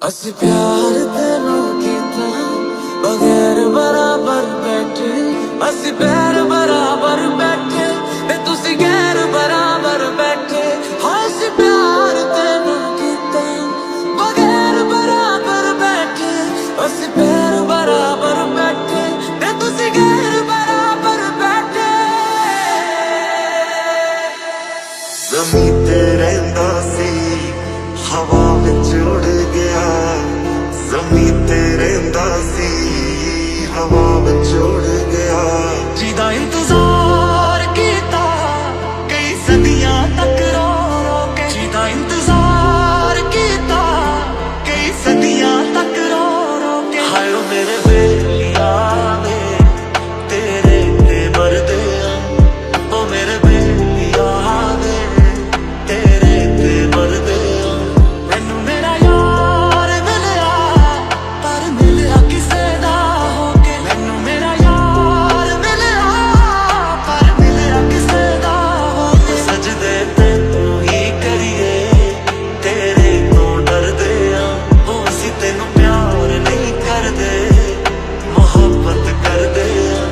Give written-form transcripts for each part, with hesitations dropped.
ਅਸੀਂ ਪਿਆਰ ਤੈਨੂੰ ਕੀਤਾ ਬਗੈਰ ਬਰਾਬਰ ਬੈਠੇ ਅਸੀਂ ਪੈਰ ਬਰਾਬਰ ਬੈਠੇ ਤੇ ਤੁਸੀਂ ਗੈਰ ਬਰਾਬਰ ਬੈਠੇ ਹਾਂ ਅਸੀਂ ਪਿਆਰ ਤੈਨੂੰ ਕੀਤਾ ਬਗੈਰ ਬਰਾਬਰ ਬੈਠੇ ਅਸੀਂ ਪੈਰ ਬਰਾਬਰ ਬੈਠੇ ਤੇ ਤੁਸੀਂ ਗੈਰ ਬਰਾਬਰ ਬੈਠੇ ਜ਼ਮੀਨ ਤੇ ਰਹਿੰਦਾ ਸੀ ਹਵਾ ਵਿੱਚ ਉੜ ਗਿਆ ਜ਼ਮੀਨ ਤੇ ਰਹਿੰਦਾ ਸੀ ਹਵਾ ਵਿੱਚ ਉੜ ਗਿਆ ਜਿਹਦਾ ਇੰਤਜ਼ਾਰ ਕੀਤਾ ਕਈ ਸਦੀਆਂ ਤੱਕ ਰੋ ਰੋ ਕੇ ਜਿਹਦਾ ਇੰਤਜ਼ਾਰ ਕੀਤਾ ਕਈ ਸਦੀਆਂ ਤੱਕ ਰੋ ਰੋ ਕੇ ਹਾਏ ਓ ਮੇਰੇ ਬੇਲੀਆਂ ਵੇ ਤੇਰੇ ਤੇ ਮਰਦੇ ਆ ਓ ਮੇਰੇ ਬੇਲੀਆਂ ਵੇ ਤੇਰੇ ਤੇ ਮਰਦੇ ਆ ਮੈਨੂੰ ਮੇਰਾ ਯਾਰ ਮਿਲਿਆ ਪਰ ਮਿਲਿਆ ਕਿਸੇ ਦਾ ਹੋ ਕੇ ਮੈਨੂੰ ਮੇਰਾ ਯਾਰ ਮਿਲਿਆ ਪਰ ਮਿਲਿਆ ਕਿਸੇ ਦਾ ਹੋ ਕੇ ਸਜਦੇ ਤੈਨੂੰ ਹੀ ਕਰੀਏ ਤੇਰੇ ਤੋਂ ਡਰਦੇ ਆ ਉਹ ਅਸੀਂ ਤੈਨੂੰ ਪਿਆਰ ਨਹੀਂ ਕਰਦੇ ਮੁਹੱਬਤ ਕਰਦੇ ਆ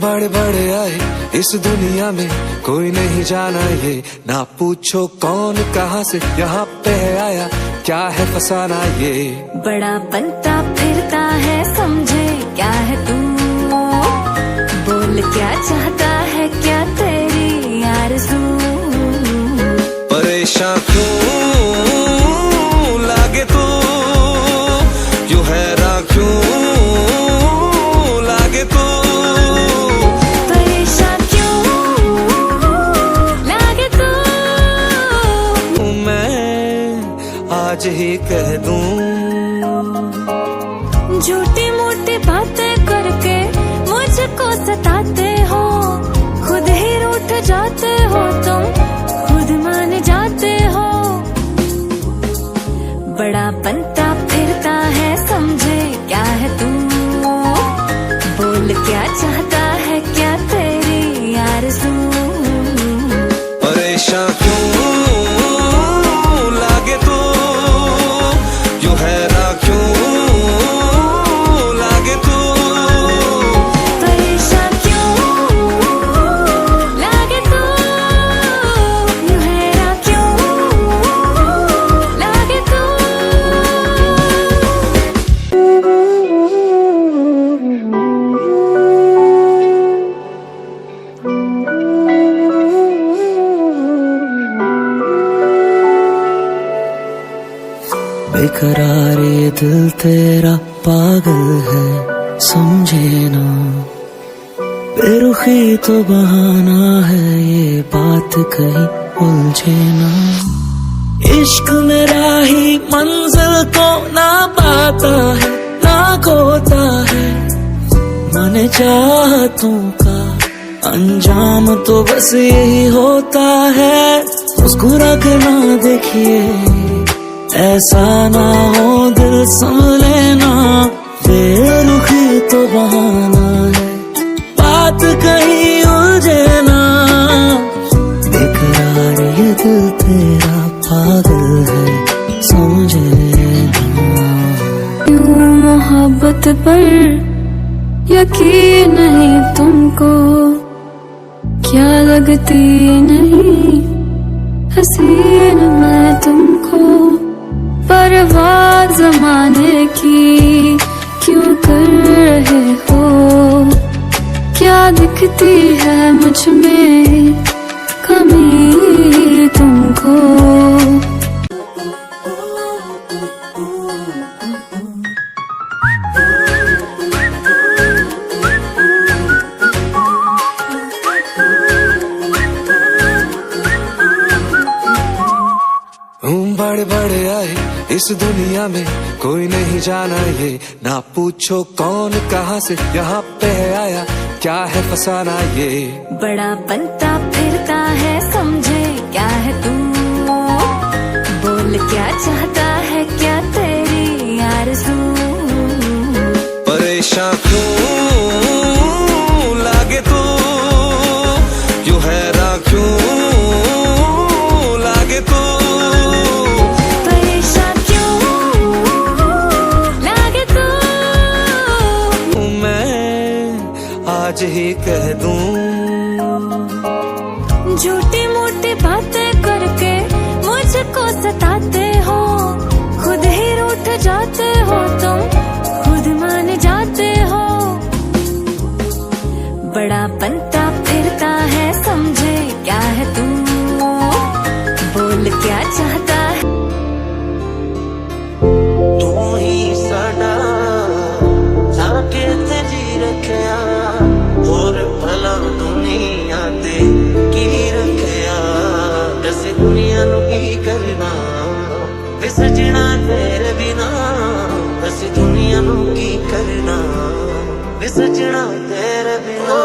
बड़े बड़े आए इस दुनिया में कोई नहीं जाना ये ना पूछो कौन कहाँ से यहाँ पे आया क्या है फसाना ये बड़ा बनता फिरता है समझे क्या है तू बोल क्या चाहता है क्या तेरी आरज़ू परेशान क्यों लागे तू यूं हैरान क्यों लागे तू परेशान क्यों लागे तू मैं आज ही कह दूं झूठी मूठी बातें करके मुझको सताते हो खुद ही रूठ जाते हो तुम खुद मान जाते हो बड़ा बनता फिरता है समझे क्या है तू बोल क्या चाहता है क्या तेरी आरज़ू परेशान क्यों लागे तू यूं हैरान क्यों लागे तू परेशान क्यों लागे तू यूं हैरान क्यों लागे तू बेकरार ये दिल तेरा पागल है समझे ना बेरुखी तो बहाना है ये बात कहीं उलझे ना इश्क मेरा ही मंजिल को ना पाता है ना खोता है मन चाहतों का अंजाम तो बस यही होता है मुस्कुरा के ना देखिए ऐसा ना हो दिल संभले ना बेरुखी तो बहाना है बात कहीं उलझे ना बेकरार ये दिल तेरा पागल है समझे ना क्यों मोहब्बत पर यकीन नहीं तुमको क्या लगती नहीं हसीन मैं तुमको परवाह ज़माने की क्यों कर रहे हो क्या दिखती है मुझ में कमी तुमको बड़े बड़े आए इस दुनिया में कोई नहीं जाना ये ना पूछो कौन कहाँ से यहाँ पे आया क्या है फसाना ये बड़ा बनता फिरता है समझे क्या है तू बोल क्या चाहता है क्या तेरी आरज़ू। परेशान क्यों लागे तू, यूं हैरान क्यों लागे तू। परेशान क्यों लागे तू, मैं आज ही कह दूं। झूठी मूठी बातें करके मुझको सताते हो, खुद ही रूठ जाते हो तुम, खुद मान जाते हो। बड़ा बनता फिरता है समझे क्या है तू, बोल क्या चाहता है। तू ही साडा जाके ते जी रखिया, और भला दुनिया ते की रखिया। दस दुनिया नू की करना वे सजना तेरे बिना, दस दुनिया नू की करना वे सजना तेरे बिना।